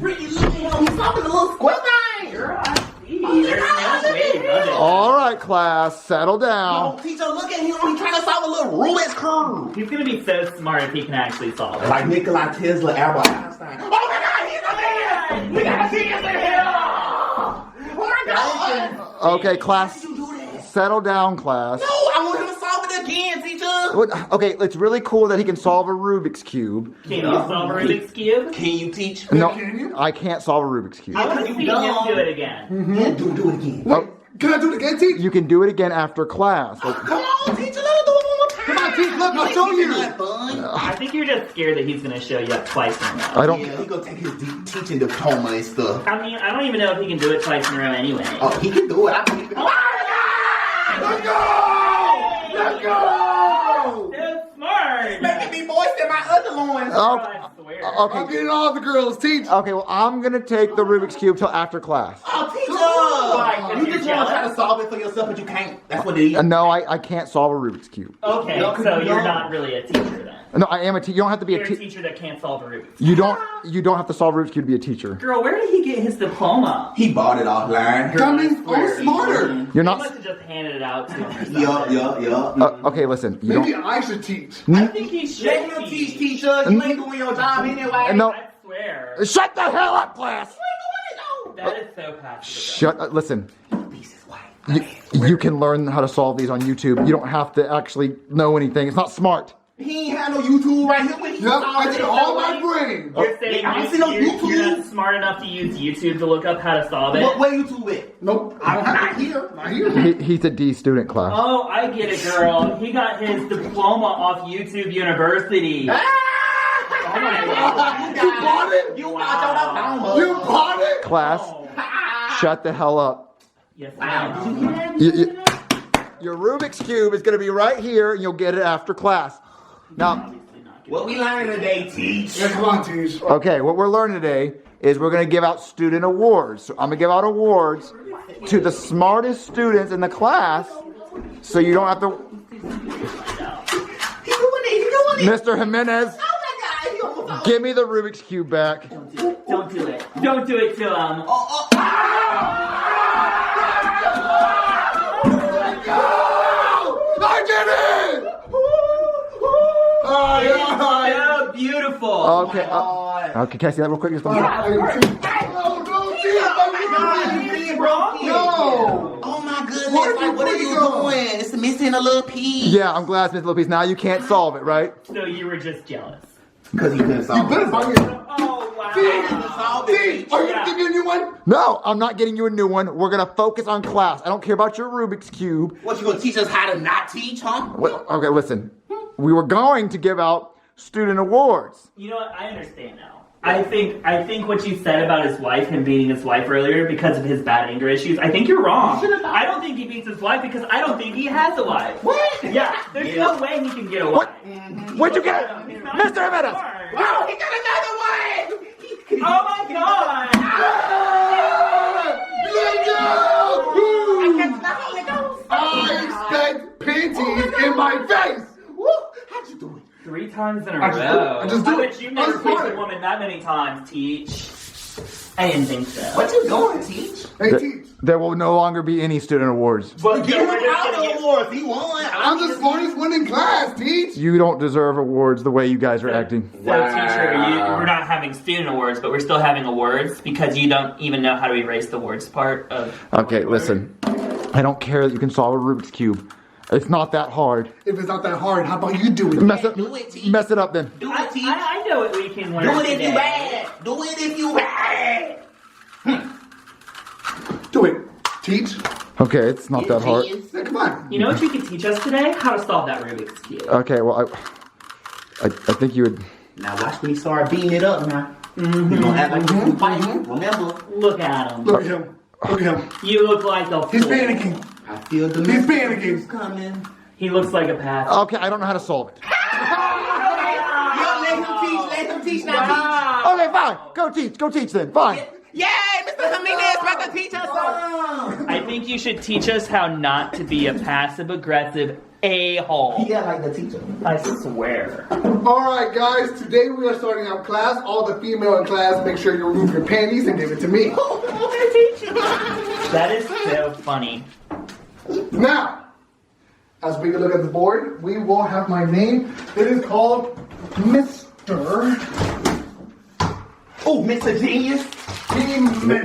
Ricky, look at him. He's solving the little square thing. Girl, I see. There's no way of it. All right, class, settle down. Oh, teacher, look at him. He's trying to solve a little Rubik's Cube. He's gonna be so smart if he can actually solve it. Like Nikola Tesla, Albert Einstein. Oh my God, he's a man! We got a genius in here! Oh my God! Okay, class, How did you do that? settle down, class. No, I want him to solve it again, teacher. Okay, it's really cool that he can solve a Rubik's Cube. Can you solve a Rubik's Cube? Can you teach? No, Can you? I can't solve a Rubik's Cube. I want to see him do it again. Yeah, do it again. Wait, can I do it again, teach? You can do it again after class. Come on, teacher, let us do it one more time. Come on, teach, look, I'll show you. Not fun. I think you're just scared that he's gonna show you up twice in a row. I don't. Yeah, he gonna take his teaching diploma and stuff. I mean, I don't even know if he can do it twice in a row anyway. Oh, he can do it. I believe it. Oh my God! Let's go! Let's go! So smart! Making me moist in my other loins. Oh, I swear. I'm okay. getting all the girls, teach. Okay, well, I'm gonna take the Rubik's Cube till after class. Oh, teacher! Why? 'Cause You you're just want to try jealous? to solve it for yourself, but you can't. That's what it is. No, I can't solve a Rubik's Cube. Okay, No, 'cause so you you're don't. not really a teacher then. No, I am a teacher. You don't have to be You're a a teacher. teacher that can't solve a Rubik's. You don't have to solve Rubik's Cube to be a teacher. Girl, where did he get his diploma? He bought it offline. Coming, I'm smarter. You're He not. must have just handed it out to him. or Yup, something. yup. Okay, listen. You Maybe don't. I should teach. I think he should Let him teach, teacher. You ain't doing your job anyway. No. I swear. Shut the hell up, class. That is so passive. Shut. Listen. Piece is white. You can learn how to solve these on YouTube. You don't have to actually know anything. It's not smart. He ain't had no YouTube right here when he Yep, I solved did it. all my brain. You're saying I see no you're YouTube. not smart enough to use YouTube to look up how to solve it? Where YouTube at? Nope, I don't have Not it. here. Not here. He's a D student, class. Oh, I get it, girl. He got his diploma off YouTube University. Ah! Oh my God. You bought it? You bought your diploma. You bought it? Class, Oh. shut the hell up. Yes, Wow. ma'am. Did you get that? You- your Rubik's Cube is going to be right here, and you'll get it after class. Now, What we learned today, teach. Yeah, come on, teach. okay, what we're learning today is we're going to give out student awards. So I'm going to give out awards to the smartest students in the class, so you don't have to. He doing it. Mr. Jimenez, Oh my God, he almost give me the Rubik's Cube back. Don't do it. Don't do it to him. I did it! Oh, yeah. So beautiful. Okay, okay, can I see that real quick? Just let me- Oh, no, teach, No. Oh my goodness! Where Like, what are did you you go? doing? It's missing a little piece. Yeah, I'm glad, Miss Lopez. Now you can't solve it, right? So you were just jealous. Because he couldn't You solve better it. buy me a... Oh, wow. Teach, are you gonna give me a new one? No, I'm not getting you a new one. We're going to focus on class. I don't care about your Rubik's Cube. What, you gonna teach us how to not teach, huh? Well, okay, listen. We were going to give out student awards. You know what? I understand now. I think what you said about his wife, him beating his wife earlier because of his bad anger issues, I think you're wrong. I don't think he beats his wife because I don't think he has a wife. What? Yeah, there's no way he can get a wife. Where'd you get it? He's not Mr. Jimenez! smart. Oh, he got another one! Oh my god! Let go! I expect panties in my face! Woo! How'd you do it? 3 times in a I row. just do it. bet you've never I'm kissed smart. a woman that many times, Teach. I didn't think so. What you doing, teach? Hey, teach. There will no longer be any student awards. But Give him we're just all gonna the get- awards. He won. I'm the smartest one in class, teach. You don't deserve awards the way you guys are acting. So, teacher, we're not having student awards, but we're still having awards because you don't even know how to erase the words part of. Okay, listen. I don't care that you can solve a Rubik's Cube. It's not that hard. If it's not that hard, how about you do it? Mess it, Do it, Teach. mess it up then. Do I, it, teach. I know what we can learn Do it if today. you bad. Do it if you bad. Do it. Teach. Okay, it's not that hard. Yeah, come on. You know what you could teach us today? How to solve that Rubik's Cube. Okay, well, I think you would. Now watch when he start beating it up now. You gonna act like you fighting. Remember, Look at him. Look at him. Look at him. You look like a He's fool. panicking. I feel the He's panicking. coming. He looks like a path. Okay, I don't know how to solve it. Yo, let him teach. Let him teach now. Wow. Okay, fine. Go teach then. Fine. Yay, Mr. Jimenez, about to teach us something. I think you should teach us how not to be a passive-aggressive a-hole. Yeah, like the teacher. I swear. Alright guys, today we are starting out class. All the female in class, make sure you remove your panties and give it to me. That is so funny. Now, as we look at the board, we will have my name. It is called Mr. Oh, Mr. Genius.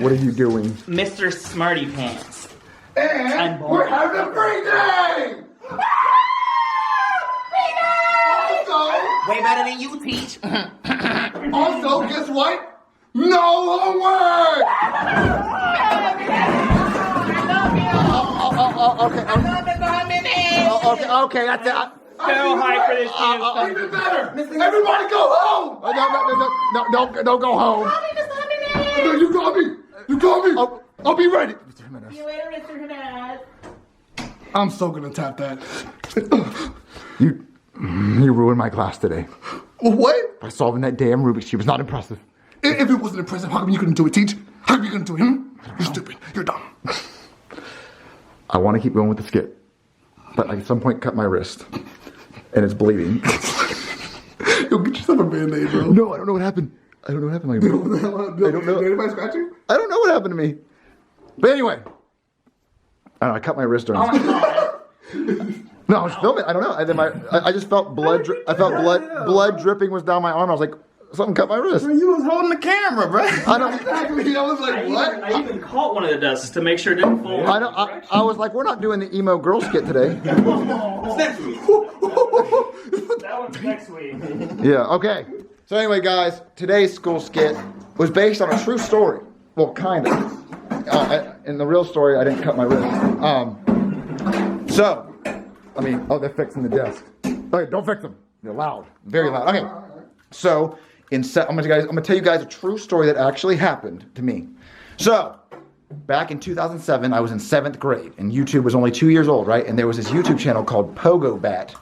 What are you doing? Mr. Smarty Pants. And we're having a free day! Also, Way better than you teach. also, guess what? No homework! Okay, that's it. So high for this Even better! Everybody go home! No, don't go home. No, you got me! You got me! I'll be ready! See you later, Mr. Jimenez. I'm so gonna tap that. You ruined my class today What? by solving that damn Rubik's Cube. It's not impressive. If it wasn't impressive, how come you couldn't do it, Teach? How come you couldn't do it? You're stupid. You're dumb. I want to keep going with the skit, but I at some point cut my wrist, and it's bleeding. Yo, get yourself a band-aid, bro. No, I don't know what happened. I don't know what happened. I don't know. Did anybody scratch you? I don't know what happened to me. But anyway, I don't know. I cut my wrist during. No, I was filming. I don't know. And then I just felt blood. I felt blood dripping was down my arm. I was like, something cut my wrist. You was holding the camera, bro. I don't. Exactly. I was like, what? I even caught one of the dusks to make sure it didn't fall. I don't. I was like, we're not doing the emo girl skit today. That one's next week. Yeah. Okay. So anyway, guys, today's school skit was based on a true story. Well, kind of. In the real story, I didn't cut my wrist. They're fixing the desk. Okay, don't fix them. They're loud, very loud. Okay. So, I'm gonna tell you guys a true story that actually happened to me. So, back in 2007, I was in 7th grade, and YouTube was only 2 years old, right? And there was this YouTube channel called Pogo Bat,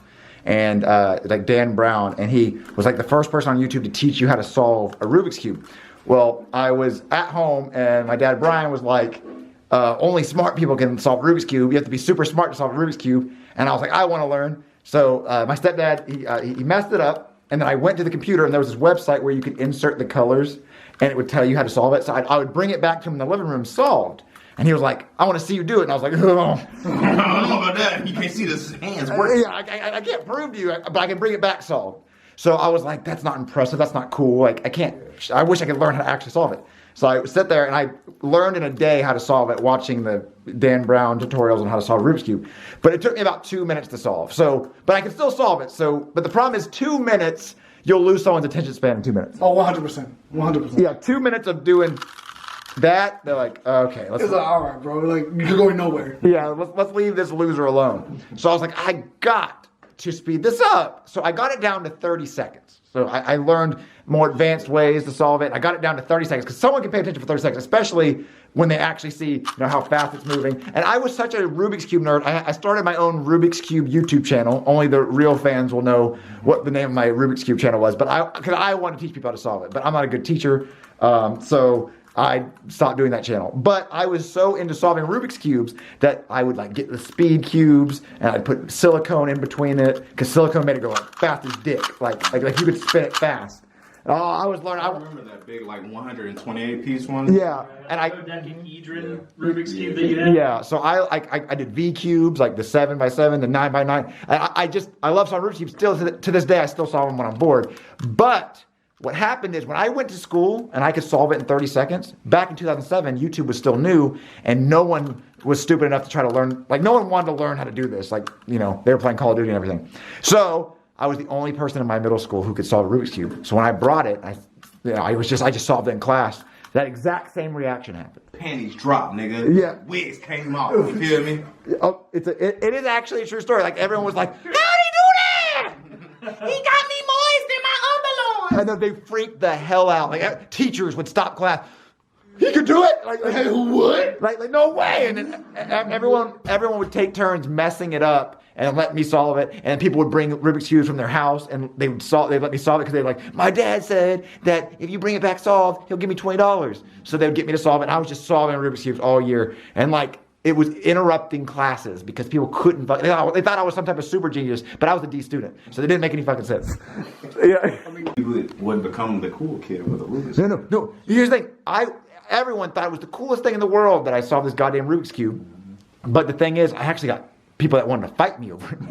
and like Dan Brown, and he was like the first person on YouTube to teach you how to solve a Rubik's Cube. Well, I was at home, and my dad Brian was like, only smart people can solve Rubik's Cube. You have to be super smart to solve a Rubik's Cube. And I was like, I want to learn. So my stepdad, he messed it up. And then I went to the computer, and there was this website where you could insert the colors, and it would tell you how to solve it. So I would bring it back to him in the living room solved. And he was like, I want to see you do it. And I was like, oh. I don't know about that. You can't see the hands. I can't prove to you, but I can bring it back solved. So I was like, that's not impressive. That's not cool. Like, I wish I could learn how to actually solve it. So I sat there and I learned in a day how to solve it, watching the Dan Brown tutorials on how to solve Rubik's Cube. But it took me about 2 minutes to solve. But I can still solve it. But the problem is 2 minutes, you'll lose someone's attention span in 2 minutes. Oh, 100%. 100%. Yeah, 2 minutes of doing that, they're like, okay, It's like, all right, bro. Like, you're going nowhere. Yeah, let's leave this loser alone. So I was like, I got to speed this up. So I got it down to 30 seconds. So I learned more advanced ways to solve it. I got it down to 30 seconds because someone can pay attention for 30 seconds, especially when they actually see how fast it's moving. And I was such a Rubik's Cube nerd. I started my own Rubik's Cube YouTube channel. Only the real fans will know what the name of my Rubik's Cube channel was. But because I want to teach people how to solve it. But I'm not a good teacher. So I stopped doing that channel. But I was so into solving Rubik's Cubes that I would like get the speed cubes and I'd put silicone in between it because silicone made it go like fast as dick. Like you could spin it fast. Oh, I was learning. I remember that big, like 128 piece one. Yeah, and dodecahedron Rubik's Cube that you had. Yeah, so I did V cubes, like the 7x7, the 9x9. I love solving Rubik's Cubes. Still to this day, I still solve them when I'm bored. But what happened is when I went to school and I could solve it in 30 seconds, back in 2007, YouTube was still new and no one was stupid enough to try to learn. Like no one wanted to learn how to do this. Like they were playing Call of Duty and everything. So I was the only person in my middle school who could solve a Rubik's Cube. So when I brought it, I just solved it in class. That exact same reaction happened. Panties dropped, nigga. Yeah. Wigs came off. You feel me? Oh, it is actually a true story. Like everyone was like, how'd he do that? He got me moist in my underlines. And then they freaked the hell out. Like teachers would stop class. He could do it? Like what? Like no way. And then everyone would take turns messing it up. and let me solve it. And people would bring Rubik's Cubes from their house and they'd let me solve it because they're like, my dad said that if you bring it back solved, he'll give me $20. So they would get me to solve it. And I was just solving Rubik's Cubes all year. And like, it was interrupting classes because people couldn't. They thought I was some type of super genius, but I was a D student, so they didn't make any fucking sense. Yeah. You would become the cool kid with a Rubik's. No. Here's the thing. Everyone thought it was the coolest thing in the world that I solved this goddamn Rubik's Cube. But the thing is, I actually got people that wanted to fight me over it.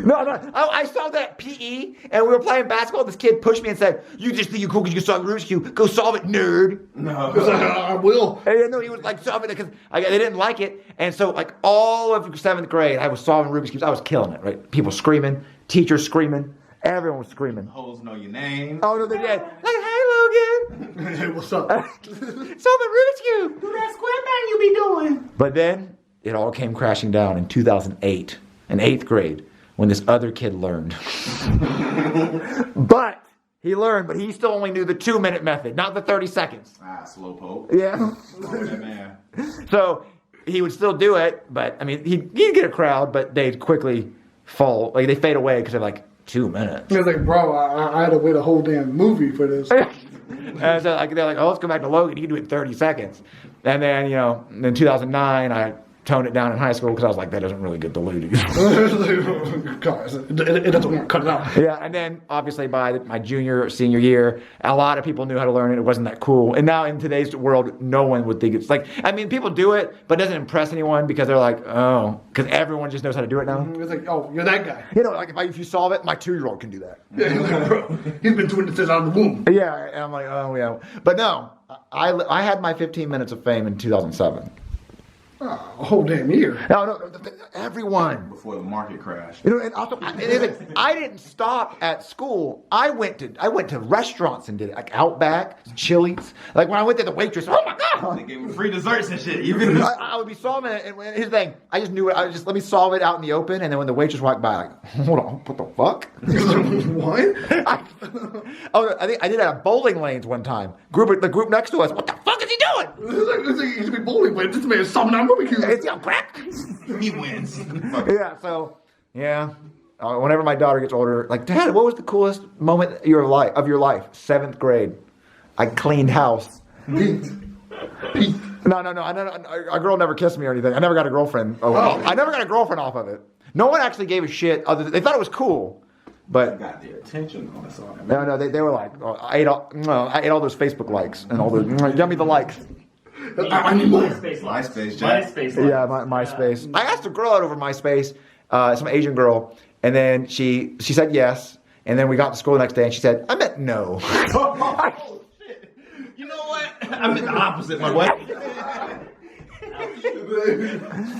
No. I saw that PE, and we were playing basketball. This kid pushed me and said, "You just think you're cool because you can solve Rubik's Cube. Go solve it, nerd." No. I will. And no, he was like solving it because they didn't like it. And so like all of 7th grade, I was solving Rubik's Cubes. I was killing it, right? People screaming, teachers screaming, everyone was screaming. Hoes know your name. Oh, no, they did. Like, hey, Logan. Hey, what's up? Solving Rubik's Cube. Do that square thing you be doing. But then it all came crashing down in 2008, in 8th grade, when this other kid learned. But he learned, but he still only knew the 2-minute method, not the 30 seconds. Slowpoke. Yeah. Oh, that man. So he would still do it, but I mean, he'd get a crowd, but they'd quickly fall. Like they fade away because they're like 2 minutes. He was like, bro, I had to wait a whole damn movie for this. And so they're like, oh, let's go back to Logan. He can do it in 30 seconds. And then, in 2009, I toned it down in high school because I was like, that doesn't really get diluted. Guys, it doesn't work. Cut it out. Yeah, and then obviously by my junior or senior year, a lot of people knew how to learn it. It wasn't that cool. And now in today's world, no one would think it's like, I mean, people do it, but it doesn't impress anyone because they're like, oh, because everyone just knows how to do it now. It's like, oh, you're that guy. Like if you solve it, my 2-year-old can do that. Yeah, he's like, bro, he's been doing this since out of the womb. Yeah, and I'm like, oh, yeah. But no, I had my 15 minutes of fame in 2007. Oh, a whole damn year. No, everyone. Before the market crashed. And also, I didn't stop at school. I went to restaurants and did it, like Outback, Chili's. Like when I went there, the waitress, oh my god, They gave me free desserts and shit. Even I would be solving it. And here's the thing, I just knew it. I just let me solve it out in the open. And then when the waitress walked by, like, hold on, what the fuck? What? I think I did it at bowling lanes one time. The group next to us, what the fuck is he doing? It's like he should be bowling, but this man is solving that Rubik's Cube. It's crack. he wins. Yeah, so, yeah. Whenever my daughter gets older, like, Dad, what was the coolest moment of your life? 7th grade. I cleaned house. Pete. No. A girl never kissed me or anything. I never got a girlfriend. I never got a girlfriend off of it. No one actually gave a shit. They thought it was cool, but Got their attention on us all. no. They were like, I ate all those Facebook likes and all those. Give me the likes. I need more. MySpace, Jack. MySpace. Yeah, MySpace. I asked a girl out over MySpace, some Asian girl, and then she said yes. And then we got to school the next day, and she said, I meant no. Oh, shit. You know what? I meant the opposite, my boy.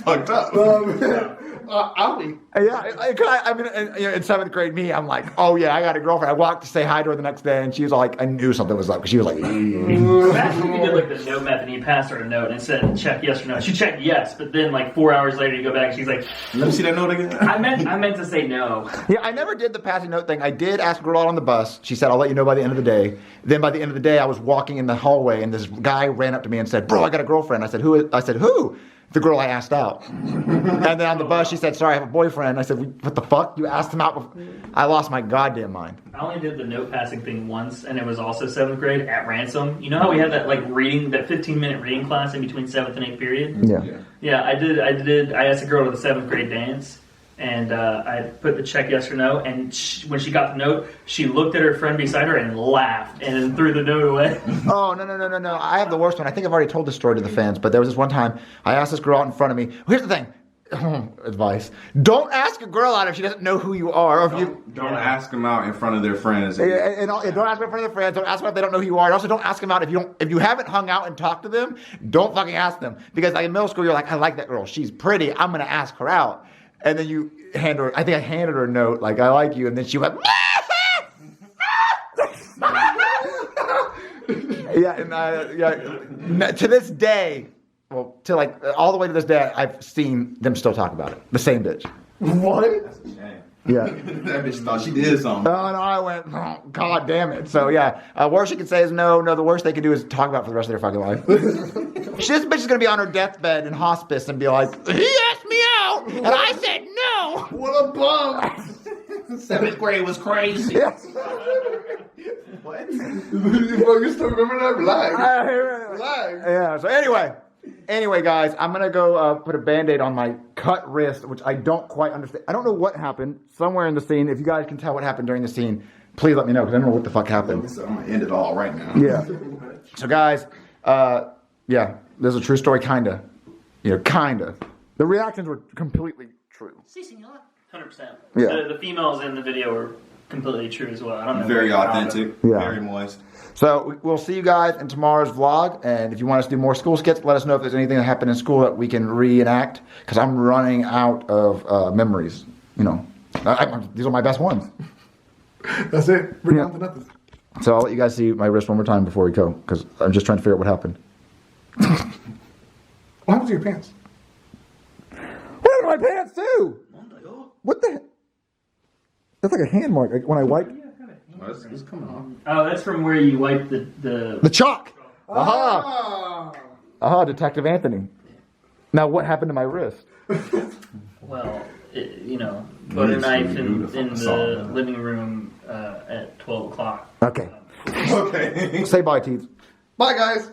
Fucked up. Outie. Yeah, I mean, in 7th grade, I'm like, oh yeah, I got a girlfriend. I walked to say hi to her the next day, and she was like, I knew something was up because she was like, Imagine if you did like the note method and you passed her a note and it said check yes or no. She checked yes, but then like 4 hours later you go back and she's like, Let me see that note again. I meant to say no. yeah, I never did the passing note thing. I did ask a girl out on the bus. She said, I'll let you know by the end of the day. Then by the end of the day, I was walking in the hallway, and this guy ran up to me and said, bro, I got a girlfriend. I said, who? The girl I asked out. And then on the bus, she said, sorry, I have a boyfriend. I said, what the fuck? You asked him out before? I lost my goddamn mind. I only did the note passing thing once, and it was also 7th grade at Ransom. You know how we had that like reading, that 15-minute reading class in between 7th and 8th period? Yeah. Yeah, I did. I asked a girl to the 7th grade dance, and I put the check yes or no, and when she got the note, she looked at her friend beside her and laughed, and then threw the note away. Oh, no. I have the worst one. I think I've already told this story to the fans, but there was this one time I asked this girl out in front of me. Here's the thing. Advice. Don't ask a girl out if she doesn't know who you are. Or if Don't ask them out in front of their friends. and don't ask them in front of their friends. Don't ask them if they don't know who you are. And also don't ask them out if you haven't hung out and talked to them. Don't fucking ask them, because like in middle school you're like, I like that girl. She's pretty. I'm gonna ask her out. And then you hand her. I think I handed her a note like, I like you, and then she went. Yeah, and to this day. Well, to like all the way to this day, I've seen them still talk about it. The same bitch. What? That's a shame. Yeah. That bitch thought she did something. Oh, no, I went, oh, God damn it. So, yeah, worst you can say is no. The worst they can do is talk about it for the rest of their fucking life. This bitch is going to be on her deathbed in hospice and be like, he asked me out, and I said no. What a bum! 7th grade was crazy. Yes. What? Bro, you still remember that? Relax. Relax. Yeah. So anyway, guys, I'm gonna go put a Band-Aid on my cut wrist, which I don't quite understand. I don't know what happened somewhere in the scene. If you guys can tell what happened during the scene, please let me know because I don't know what the fuck happened. So I'm gonna end it all right now. Yeah. So guys, yeah, there's a true story, kinda. Kinda. The reactions were completely true. 100%. Yeah. The females in the video were completely true as well. I don't know. Very authentic. Yeah. Very moist. So we'll see you guys in tomorrow's vlog, and if you want us to do more school skits, let us know if there's anything that happened in school that we can reenact, because I'm running out of memories. These are my best ones. That's it. We're down to nothing. So I'll let you guys see my wrist one more time before we go, because I'm just trying to figure out what happened. What happened to your pants? What happened to my pants too? What the heck? That's like a hand mark. Like when I wiped. Oh, it's coming off. Oh, that's from where you wiped the Chalk. Aha. Aha, Detective Anthony. Now what happened to my wrist? Well, butter knife in the living room at 12 o'clock. Okay. Okay. Say bye, Teeth. Bye, guys.